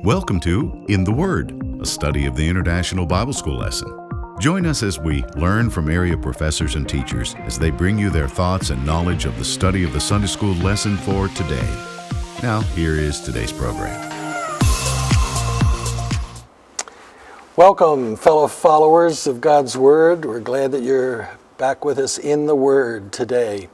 Welcome to In the Word, a study of the International Bible School lesson. Join us as we learn from area professors and teachers as they bring you their thoughts and knowledge of the study of the Sunday School lesson for today. Now, here is today's program. Welcome, fellow followers of God's Word. We're glad that you're back with us in the Word today.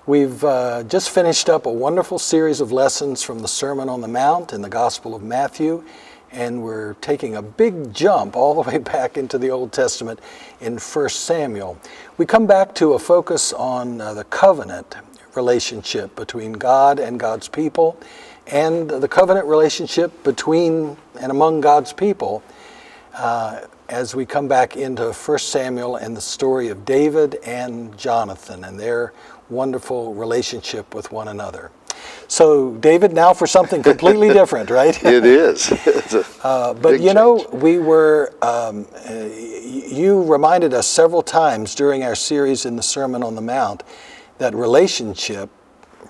We've just finished up a wonderful series of lessons from the Sermon on the Mount in the Gospel of Matthew, and we're taking a big jump all the way back into the Old Testament in 1 Samuel. We come back to a focus on the covenant relationship between God and God's people, and the covenant relationship between and among God's people as we come back into 1 Samuel and the story of David and Jonathan and their wonderful relationship with one another. So, David, now for something completely different, right? It is. But you know, we were, you reminded us several times during our series in the Sermon on the Mount that relationship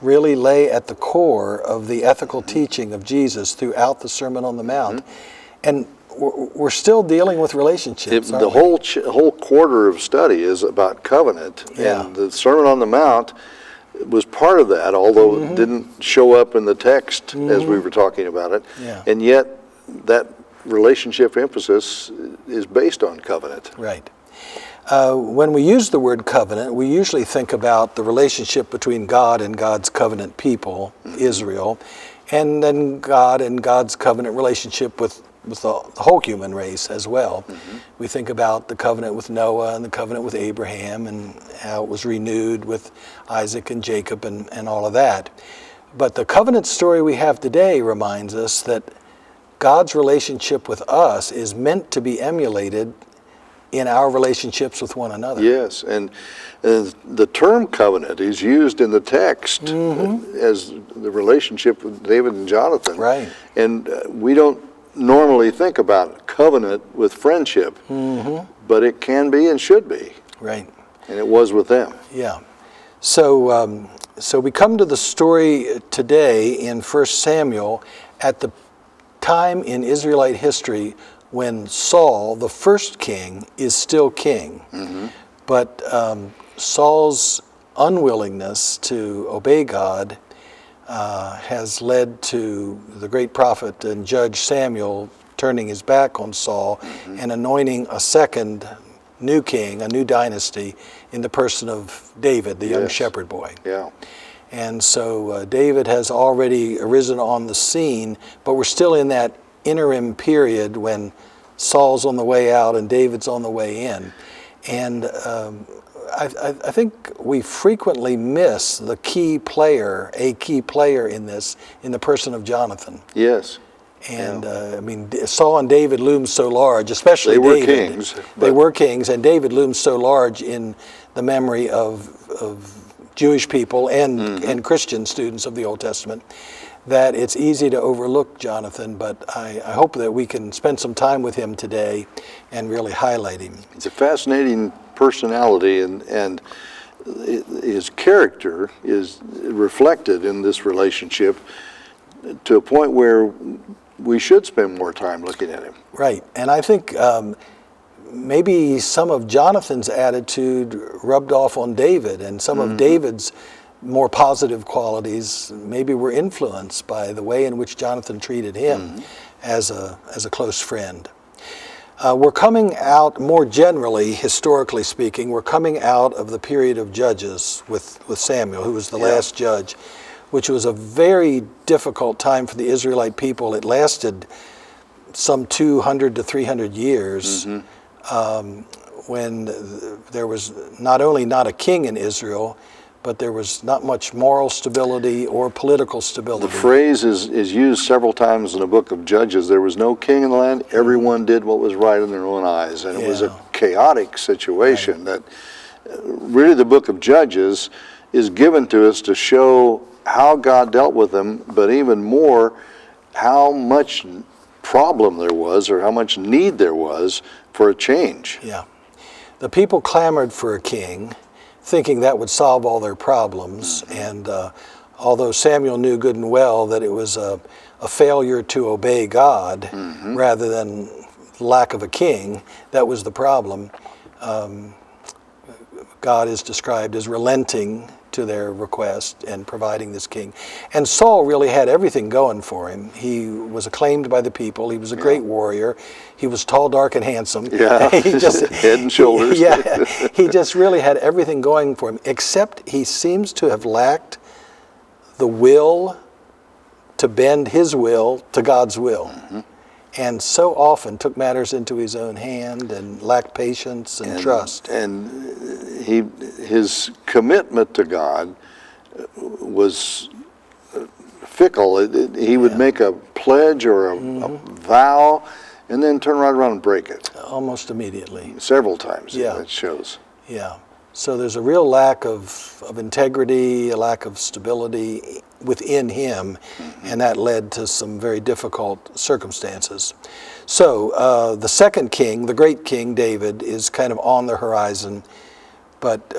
really lay at the core of the ethical teaching of Jesus throughout the Sermon on the Mount. And we're still dealing with relationships. The whole quarter of study is about covenant, and the Sermon on the Mount was part of that, although it didn't show up in the text as we were talking about it. Yeah. And yet that relationship emphasis is based on covenant. Right. When we use the word covenant, we usually think about the relationship between God and God's covenant people, Israel, and then God and God's covenant relationship with the whole human race as well. We think about the covenant with Noah and the covenant with Abraham and how it was renewed with Isaac and Jacob and all of that. But the covenant story we have today reminds us that God's relationship with us is meant to be emulated in our relationships with one another. Yes, and the term covenant is used in the text as the relationship with David and Jonathan. Right. And we don't normally think about covenant with friendship, but it can be and should be. Right. And it was with them. Yeah. So we come to the story today in 1 Samuel at the time in Israelite history when Saul, the first king, is still king. But Saul's unwillingness to obey God has led to the great prophet and judge Samuel turning his back on Saul and anointing a second new king, a new dynasty, in the person of David, the young shepherd boy. Yeah. And so David has already arisen on the scene, but we're still in that interim period when Saul's on the way out and David's on the way in. And I think we frequently miss a key player in this, in the person of Jonathan. Yes. And I mean, Saul and David loomed so large, especially David. They were kings. They were kings, and David loomed so large in the memory of Jewish people and Christian students of the Old Testament that it's easy to overlook Jonathan, but I hope that we can spend some time with him today and really highlight him. It's a fascinating personality, and his character is reflected in this relationship to a point where we should spend more time looking at him. Right, and I think maybe some of Jonathan's attitude rubbed off on David, and some of David's more positive qualities maybe were influenced by the way in which Jonathan treated him as a close friend. We're coming out, more generally, historically speaking, we're coming out of the period of Judges with Samuel, who was the last judge, which was a very difficult time for the Israelite people. It lasted some 200 to 300 years when there was not only not a king in Israel, but there was not much moral stability or political stability. The phrase is used several times in the book of Judges. There was no king in the land. Everyone did what was right in their own eyes. And it was a chaotic situation that really the book of Judges is given to us to show how God dealt with them, but even more, how much problem there was or how much need there was for a change. Yeah. The people clamored for a king, thinking that would solve all their problems, and although Samuel knew good and well that it was a failure to obey God rather than lack of a king. That was the problem. God is described as relenting to their request and providing this king. And Saul really had everything going for him. He was acclaimed by the people. He was a great warrior. He was tall, dark, and handsome. Yeah, he just, head and shoulders. He just really had everything going for him, except he seems to have lacked the will to bend his will to God's will. And so often took matters into his own hand and lacked patience and trust. And his commitment to God was fickle. He would make a pledge or a vow and then turn right around and break it. Almost immediately. Several times, Yeah. it shows. Yeah. So there's a real lack of integrity, a lack of stability within him, and that led to some very difficult circumstances. So the second king, the great King David, is kind of on the horizon, but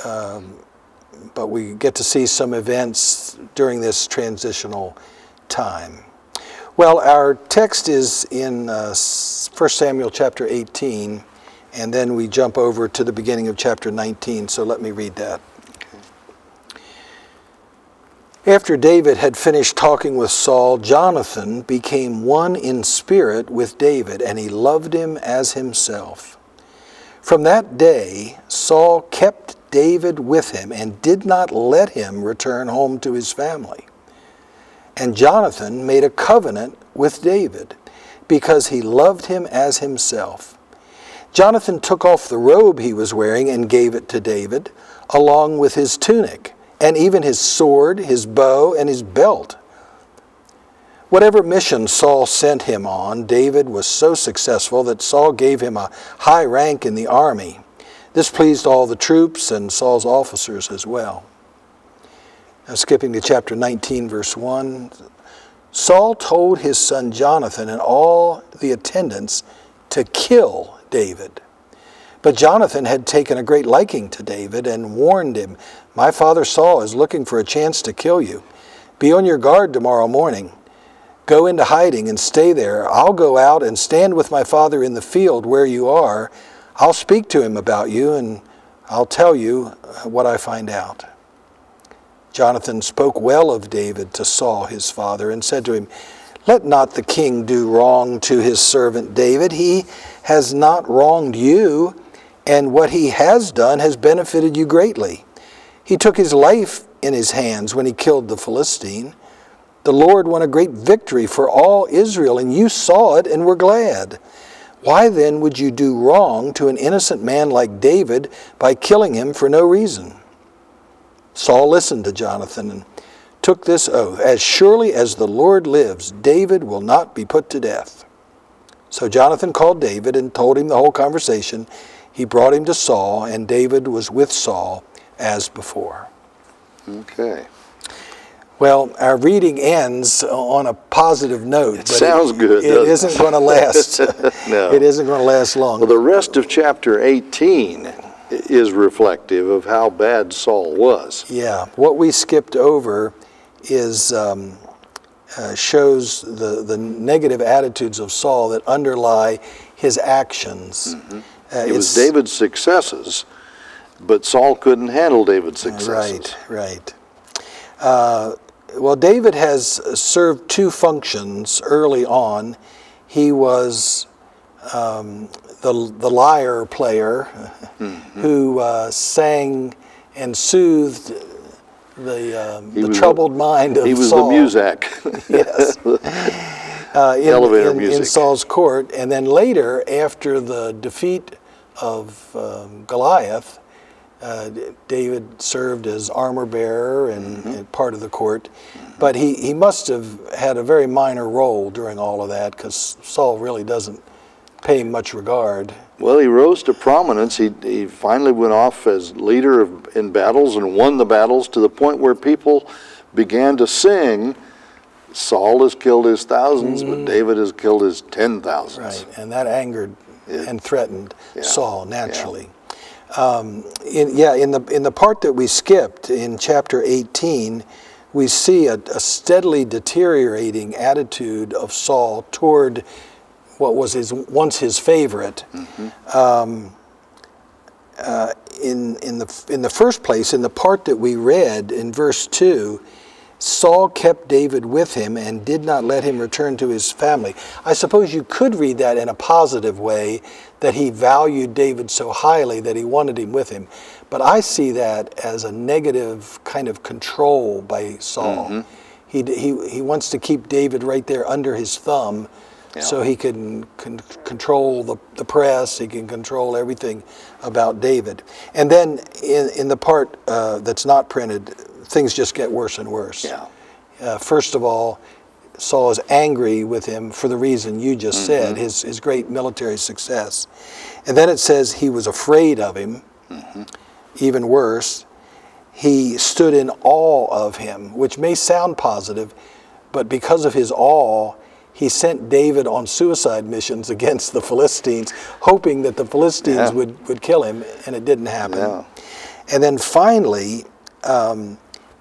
we get to see some events during this transitional time. Well, our text is in 1 Samuel chapter 18, and then we jump over to the beginning of chapter 19, so let me read that. After David had finished talking with Saul, Jonathan became one in spirit with David, and he loved him as himself. From that day, Saul kept David with him and did not let him return home to his family. And Jonathan made a covenant with David because he loved him as himself. Jonathan took off the robe he was wearing and gave it to David, along with his tunic, and even his sword, his bow, and his belt. Whatever mission Saul sent him on, David was so successful that Saul gave him a high rank in the army. This pleased all the troops and Saul's officers as well. Now, skipping to chapter 19, verse 1, Saul told his son Jonathan and all the attendants to kill David. But Jonathan had taken a great liking to David and warned him, "My father Saul is looking for a chance to kill you. Be on your guard tomorrow morning. Go into hiding and stay there. I'll go out and stand with my father in the field where you are. I'll speak to him about you and I'll tell you what I find out." Jonathan spoke well of David to Saul his father and said to him, "Let not the king do wrong to his servant David. He has not wronged you, and what he has done has benefited you greatly. He took his life in his hands when he killed the Philistine. The Lord won a great victory for all Israel, and you saw it and were glad. Why then would you do wrong to an innocent man like David by killing him for no reason?" Saul listened to Jonathan and took this oath, "As surely as the Lord lives, David will not be put to death." So Jonathan called David and told him the whole conversation. He brought him to Saul, and David was with Saul as before. Okay. Well, our reading ends on a positive note. It sounds good, It doesn't it? isn't going to last. No. It isn't going to last long. Well, the rest of chapter 18 is reflective of how bad Saul was. Yeah, what we skipped over is shows the negative attitudes of Saul that underlie his actions. It was David's successes, but Saul couldn't handle David's successes. Right. Well, David has served two functions early on. He was the lyre player who sang and soothed the troubled mind of Saul. He was the Muzak. Yes. Elevator music. In Saul's court. And then later, after the defeat of Goliath, David served as armor bearer and part of the court. But he must have had a very minor role during all of that, because Saul really doesn't pay him much regard. Well, he rose to prominence. He finally went off as leader in battles and won the battles to the point where people began to sing, "Saul has killed his thousands, but David has killed his 10,000s." Right, and that angered and threatened Saul naturally. Yeah. In the part that we skipped in chapter 18, we see a steadily deteriorating attitude of Saul toward what was once his favorite. In the first place, in the part that we read in verse 2, Saul kept David with him and did not let him return to his family. I suppose you could read that in a positive way, that he valued David so highly that he wanted him with him. But I see that as a negative kind of control by Saul. He wants to keep David right there under his thumb, so he can control the press, he can control everything about David. And then in the part that's not printed, things just get worse and worse. First of all, Saul is angry with him for the reason you just said, his great military success. And then it says he was afraid of him. Even worse, he stood in awe of him, which may sound positive, but because of his awe, he sent David on suicide missions against the Philistines, hoping that the Philistines would kill him, and it didn't happen. And then finally,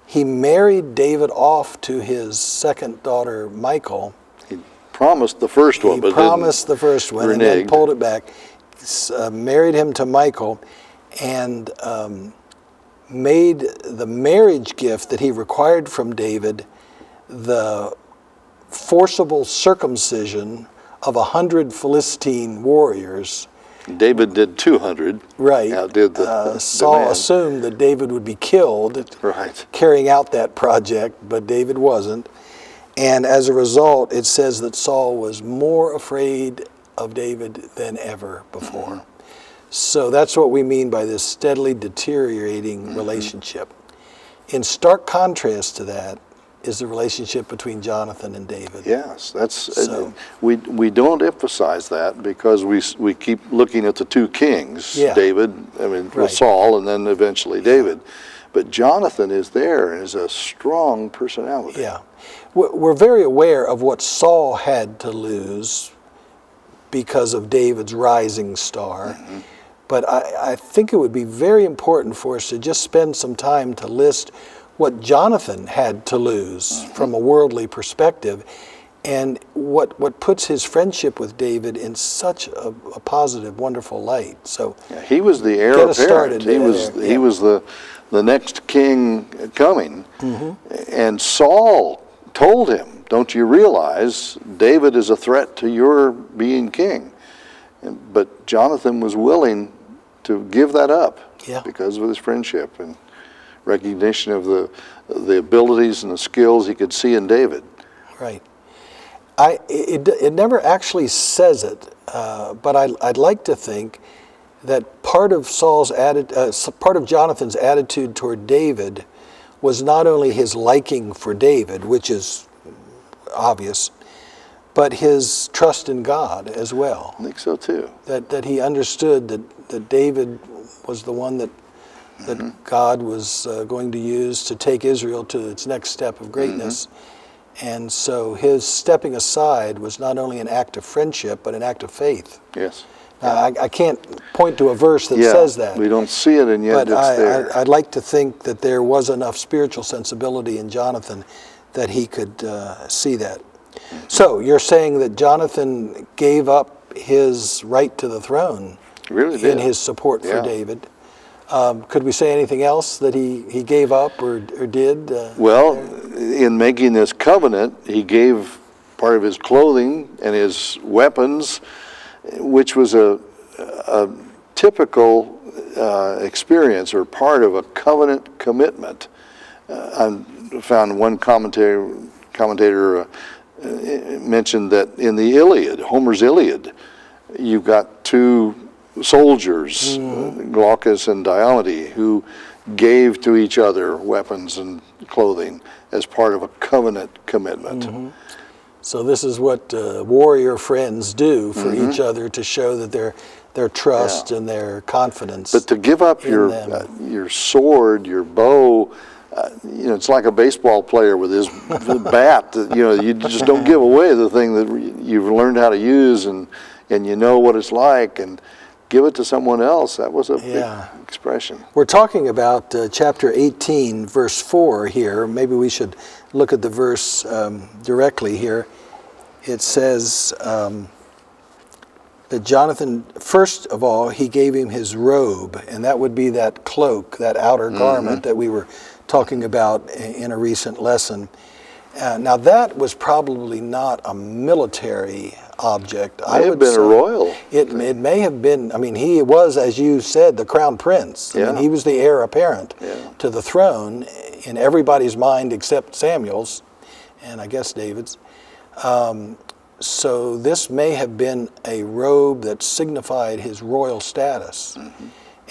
he married David off to his second daughter, Michal. He promised the first one, and then pulled it back. Married him to Michal, and made the marriage gift that he required from David the forcible circumcision of 100 Philistine warriors. David did 200. Right. Outdid the Saul demand. assumed that David would be killed carrying out that project, but David wasn't. And as a result, it says that Saul was more afraid of David than ever before. So that's what we mean by this steadily deteriorating relationship. In stark contrast to that is the relationship between Jonathan and David. Yes, that's we don't emphasize that because we keep looking at the two kings, David, Saul, and then eventually David. But Jonathan is there and is a strong personality. Yeah. We're very aware of what Saul had to lose because of David's rising star. But I think it would be very important for us to just spend some time to list what Jonathan had to lose from a worldly perspective, and what puts his friendship with David in such a positive, wonderful light. So he was the heir apparent. He was the next king coming, and Saul told him, "Don't you realize David is a threat to your being king?" But Jonathan was willing to give that up because of his friendship and recognition of the abilities and the skills he could see in David. Right. It never actually says it, but I'd like to think that part of Jonathan's attitude toward David was not only his liking for David, which is obvious, but his trust in God as well. I think so too. That he understood that David was the one that God was going to use to take Israel to its next step of greatness. And so his stepping aside was not only an act of friendship, but an act of faith. Yes. Now, I can't point to a verse that says that. We don't see it, and yet but it's there. I'd like to think that there was enough spiritual sensibility in Jonathan that he could see that. So you're saying that Jonathan gave up his right to the throne in his support for David. Could we say anything else that he gave up or did? Well, in making this covenant, he gave part of his clothing and his weapons, which was a typical experience or part of a covenant commitment. I found one commentator mentioned that in the Iliad, Homer's Iliad, you've got two soldiers, Glaucus and Diomede, who gave to each other weapons and clothing as part of a covenant commitment. So this is what warrior friends do for each other to show that their trust and their confidence. But to give up your sword, your bow, it's like a baseball player with his bat. You just don't give away the thing that you've learned how to use and you know what it's like. And give it to someone else, that was a Yeah. big expression. We're talking about chapter 18, verse 4 here. Maybe we should look at the verse directly here. It says that Jonathan, first of all, he gave him his robe, and that would be that cloak, that outer garment that we were talking about in a recent lesson. Now that was probably not a military object. It may have been a royal. It may have been. I mean, he was, as you said, the crown prince. I mean, he was the heir apparent to the throne in everybody's mind except Samuel's, and I guess David's. So this may have been a robe that signified his royal status.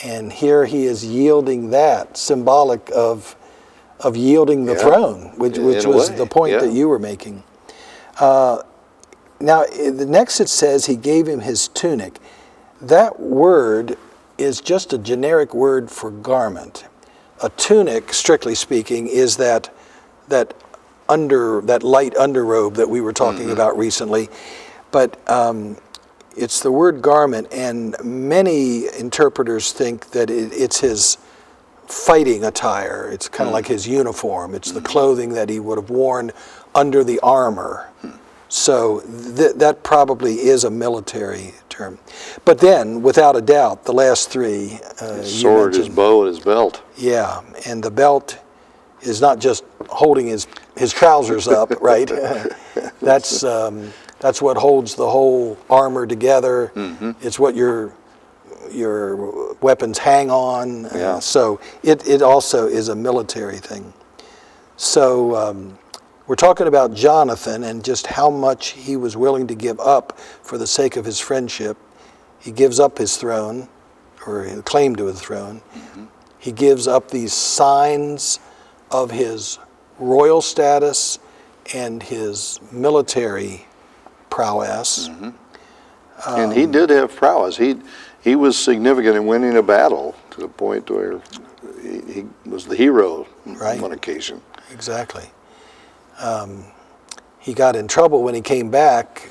And here he is yielding that, symbolic of yielding the throne, which was the point that you were making. Now, the next it says he gave him his tunic. That word is just a generic word for garment. A tunic, strictly speaking, is that light underrobe that we were talking about recently. But it's the word garment, and many interpreters think that it's his fighting attire. It's kind of like his uniform. It's the clothing that he would have worn under the armor. So that probably is a military term. But then, without a doubt, the last three. His sword, his bow, and his belt. Yeah, and the belt is not just holding his trousers up, right? That's what holds the whole armor together. It's what your weapons hang on. So it also is a military thing. So we're talking about Jonathan and just how much he was willing to give up for the sake of his friendship. He gives up his throne, or claim to his throne. He gives up these signs of his royal status and his military prowess. And he did have prowess. He was significant in winning a battle to the point where he was the hero on one occasion. Exactly. He got in trouble when he came back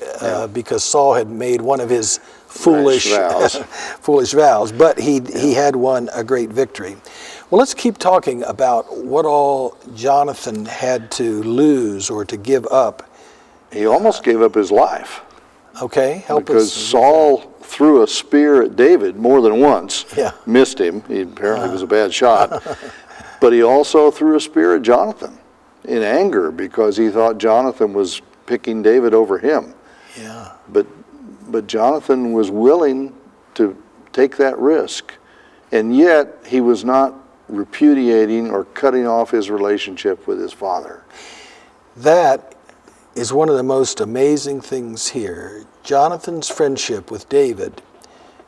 because Saul had made one of his foolish vows, but he had won a great victory. Well, let's keep talking about what all Jonathan had to lose or to give up. He almost gave up his life. Okay, help us. Because Saul threw a spear at David more than once, missed him. He apparently was a bad shot. But he also threw a spear at Jonathan in anger because he thought Jonathan was picking David over him. Yeah. But Jonathan was willing to take that risk, and yet he was not repudiating or cutting off his relationship with his father. That is one of the most amazing things here. Jonathan's friendship with David,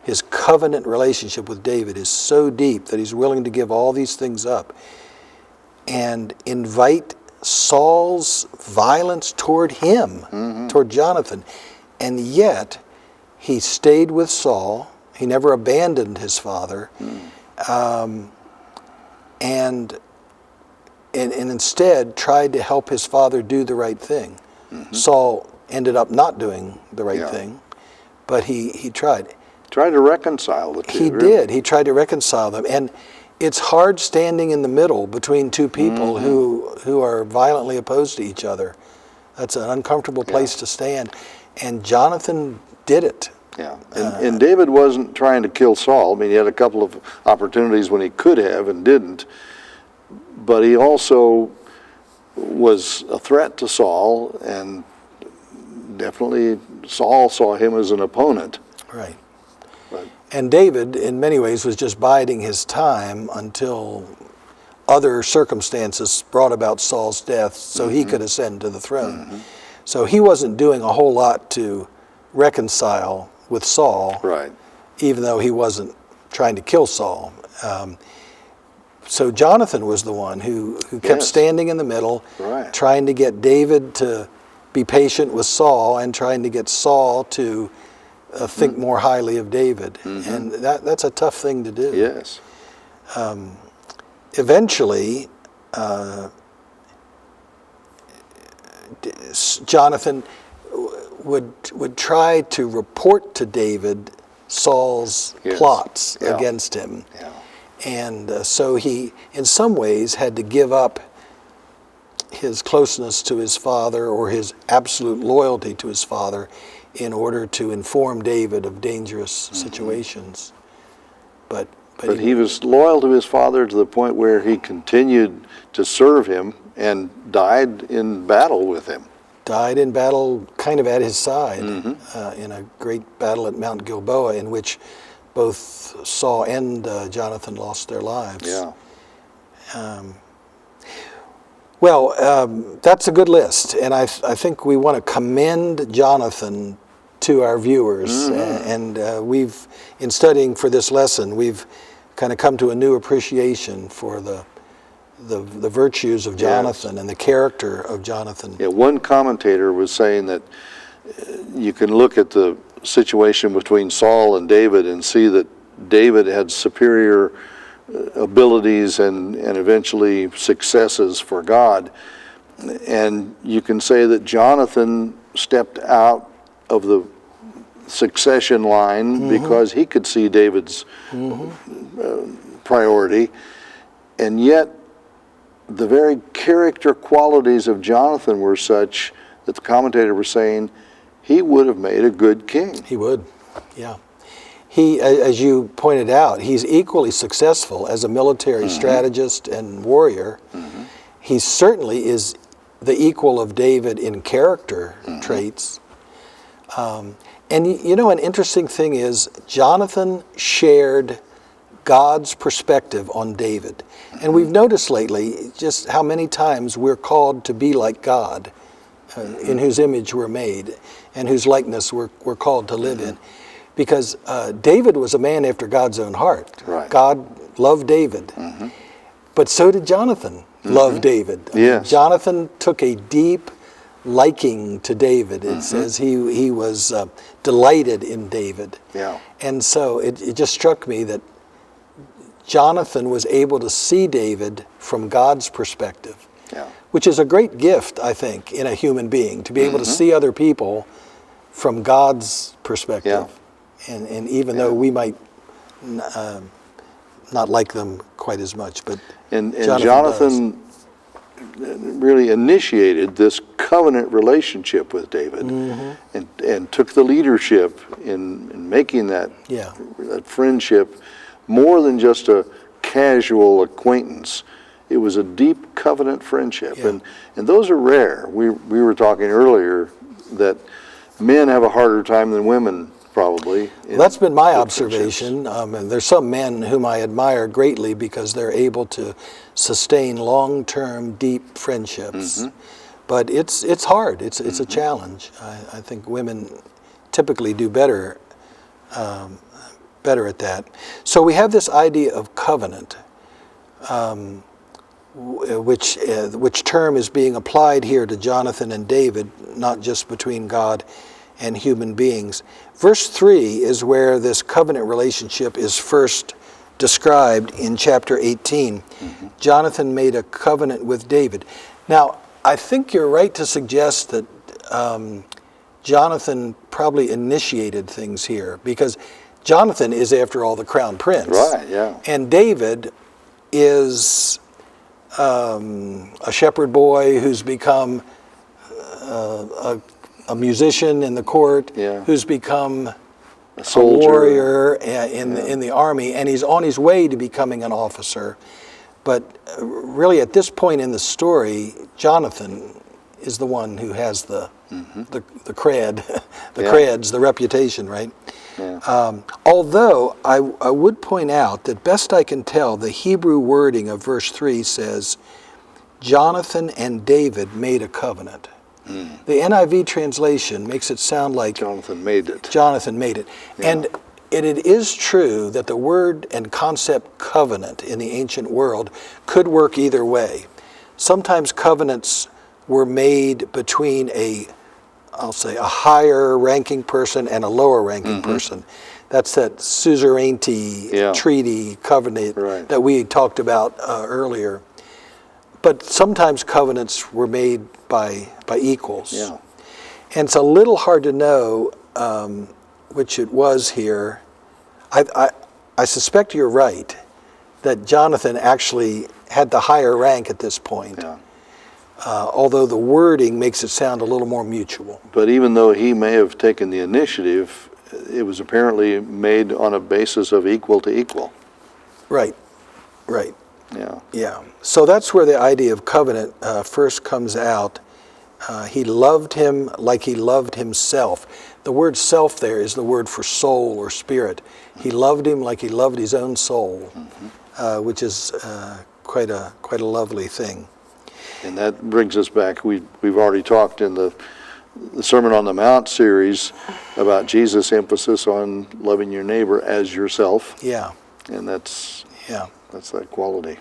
his covenant relationship with David, is so deep that he's willing to give all these things up and invite Saul's violence toward him, toward Jonathan. And yet, he stayed with Saul. He never abandoned his father. And instead tried to help his father do the right thing. Saul ended up not doing the right thing, but he tried. Tried to reconcile the two. He did. He tried to reconcile them. And it's hard standing in the middle between two people who are violently opposed to each other. That's an uncomfortable place to stand. And Jonathan did it. Yeah, and David wasn't trying to kill Saul. I mean, he had a couple of opportunities when he could have and didn't. But he also was a threat to Saul, and definitely Saul saw him as an opponent. Right. And David, in many ways, was just biding his time until other circumstances brought about Saul's death so he could ascend to the throne. So he wasn't doing a whole lot to reconcile with Saul, even though he wasn't trying to kill Saul. So Jonathan was the one who kept standing in the middle, trying to get David to be patient with Saul and trying to get Saul to think more highly of David. And that's a tough thing to do. Yes. Eventually, Jonathan would try to report to David Saul's Yes. plots Yeah. against him. Yeah. And so he, in some ways, had to give up his closeness to his father or his absolute loyalty to his father in order to inform David of dangerous situations. But he was loyal to his father to the point where he continued to serve him and died in battle with him. died in battle kind of at his side in a great battle at Mount Gilboa in which both Saul and Jonathan lost their lives. Yeah. That's a good list, and I think we want to commend Jonathan to our viewers. And we've, in studying for this lesson, we've kind of come to a new appreciation for the virtues of Jonathan and the character of Jonathan. Yeah, one commentator was saying that you can look at the situation between Saul and David and see that David had superior abilities and eventually successes for God. And you can say that Jonathan stepped out of the succession line because he could see David's priority. And yet, the very character qualities of Jonathan were such that the commentator was saying he would have made a good king. He would, yeah. He, as you pointed out, he's equally successful as a military strategist and warrior. He certainly is the equal of David in character traits. And you know, an interesting thing is Jonathan shared God's perspective on David. And we've noticed lately just how many times we're called to be like God, in whose image we're made and whose likeness we're called to live in. Because David was a man after God's own heart. Right. God loved David. But so did Jonathan love David. Yes. Jonathan took a deep liking to David. It says he was delighted in David. Yeah. And so it just struck me that Jonathan was able to see David from God's perspective, which is a great gift, I think, in a human being, to be able to see other people from God's perspective. And even though we might not like them quite as much, but And Jonathan really initiated this covenant relationship with David and took the leadership in making that friendship more than just a casual acquaintance. It was a deep covenant friendship, and those are rare. We were talking earlier that men have a harder time than women, probably. Well, that's been my observation. And there's some men whom I admire greatly because they're able to sustain long-term, deep friendships. But it's hard. It's a challenge. I think women typically do better at that. So we have this idea of covenant, which term is being applied here to Jonathan and David, not just between God and human beings. Verse 3 is where this covenant relationship is first described in chapter 18. Jonathan made a covenant with David. Now, I think you're right to suggest that Jonathan probably initiated things here, because Jonathan is, after all, the crown prince. Right, yeah. And David is a shepherd boy who's become a musician in the court, who's become a soldier, warrior in the army, and he's on his way to becoming an officer. But really, at this point in the story, Jonathan is the one who has the cred, creds, the reputation, right? Although I would point out that best I can tell, the Hebrew wording of verse 3 says, Jonathan and David made a covenant. The NIV translation makes it sound like Jonathan made it. Jonathan made it. And it is true that the word and concept covenant in the ancient world could work either way. Sometimes covenants were made between I'll say a higher ranking person and a lower ranking person. That's that suzerainty treaty covenant that we talked about earlier. But sometimes covenants were made by equals. And it's a little hard to know which it was here. I suspect you're right that Jonathan actually had the higher rank at this point. Yeah. Although the wording makes it sound a little more mutual. But even though he may have taken the initiative, it was apparently made on a basis of equal to equal. Right, right. Yeah. Yeah. So that's where the idea of covenant first comes out. He loved him like he loved himself. The word self there is the word for soul or spirit. He loved him like he loved his own soul, which is quite a lovely thing. And that brings us back. We've already talked in the Sermon on the Mount series about Jesus' emphasis on loving your neighbor as yourself. Yeah. And that's that quality.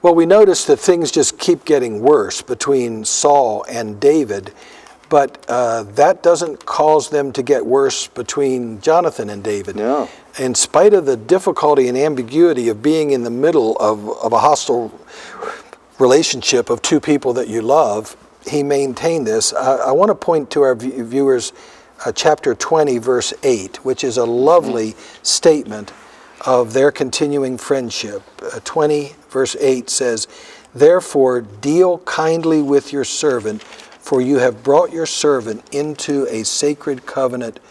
Well, we notice that things just keep getting worse between Saul and David, but that doesn't cause them to get worse between Jonathan and David. No. In spite of the difficulty and ambiguity of being in the middle of a hostile relationship of two people that you love, he maintained this. I want to point to our viewers chapter 20, verse 8, which is a lovely statement of their continuing friendship. 20, verse 8 says, "Therefore deal kindly with your servant, for you have brought your servant into a sacred covenant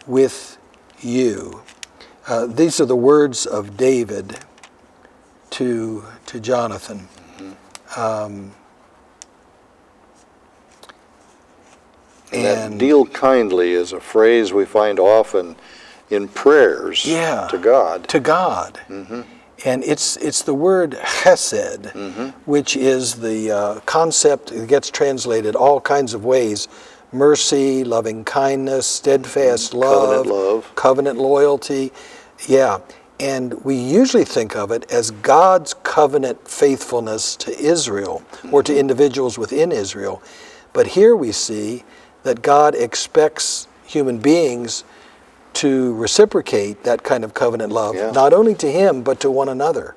with you." These are the words of David to Jonathan. And deal kindly is a phrase we find often in prayers to God. To God. And it's the word chesed, which is the concept that gets translated all kinds of ways. Mercy, loving kindness, steadfast love, covenant loyalty. Yeah. And we usually think of it as God's covenant faithfulness to Israel or to individuals within Israel. But here we see that God expects human beings to reciprocate that kind of covenant love, not only to him, but to one another.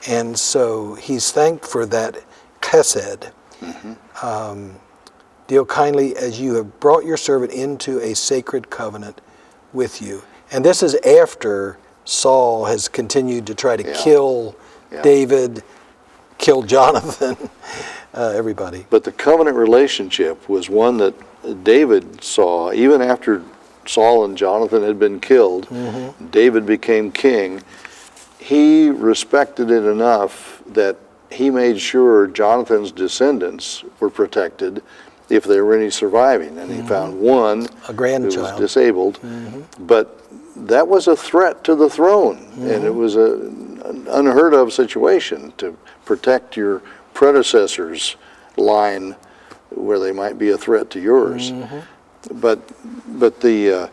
And so he's thanked for that chesed. Deal kindly as you have brought your servant into a sacred covenant with you. And this is after Saul has continued to try to kill David, kill Jonathan, everybody. But the covenant relationship was one that David saw, even after Saul and Jonathan had been killed, David became king. He respected it enough that he made sure Jonathan's descendants were protected if there were any surviving. And he found one, a grandchild, who was disabled. But that was a threat to the throne, and it was an unheard of situation to protect your predecessor's line where they might be a threat to yours. But the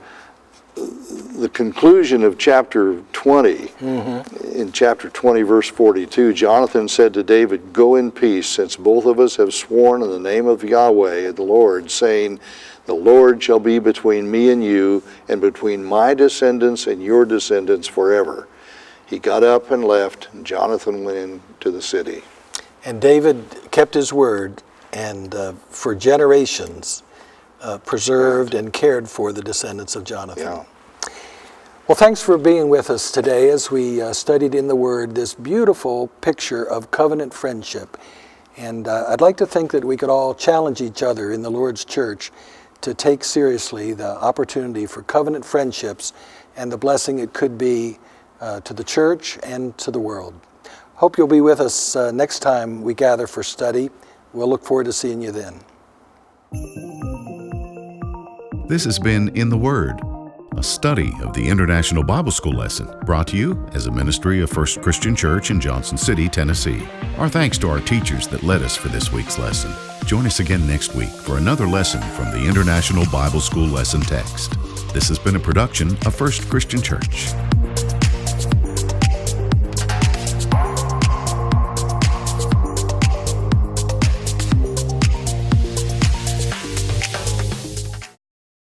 conclusion of chapter 20, in chapter 20, verse 42, Jonathan said to David, "Go in peace, since both of us have sworn in the name of Yahweh, the Lord, saying, the Lord shall be between me and you, and between my descendants and your descendants forever." He got up and left, and Jonathan went into the city. And David kept his word, and for generations preserved and cared for the descendants of Jonathan. Well, thanks for being with us today as we studied in the Word this beautiful picture of covenant friendship. And I'd like to think that we could all challenge each other in the Lord's church to take seriously the opportunity for covenant friendships and the blessing it could be to the church and to the world. Hope you'll be with us next time we gather for study. We'll look forward to seeing you then. This has been In the Word, a study of the International Bible School lesson brought to you as a ministry of First Christian Church in Johnson City, Tennessee. Our thanks to our teachers that led us for this week's lesson. Join us again next week for another lesson from the International Bible School lesson text. This has been a production of First Christian Church.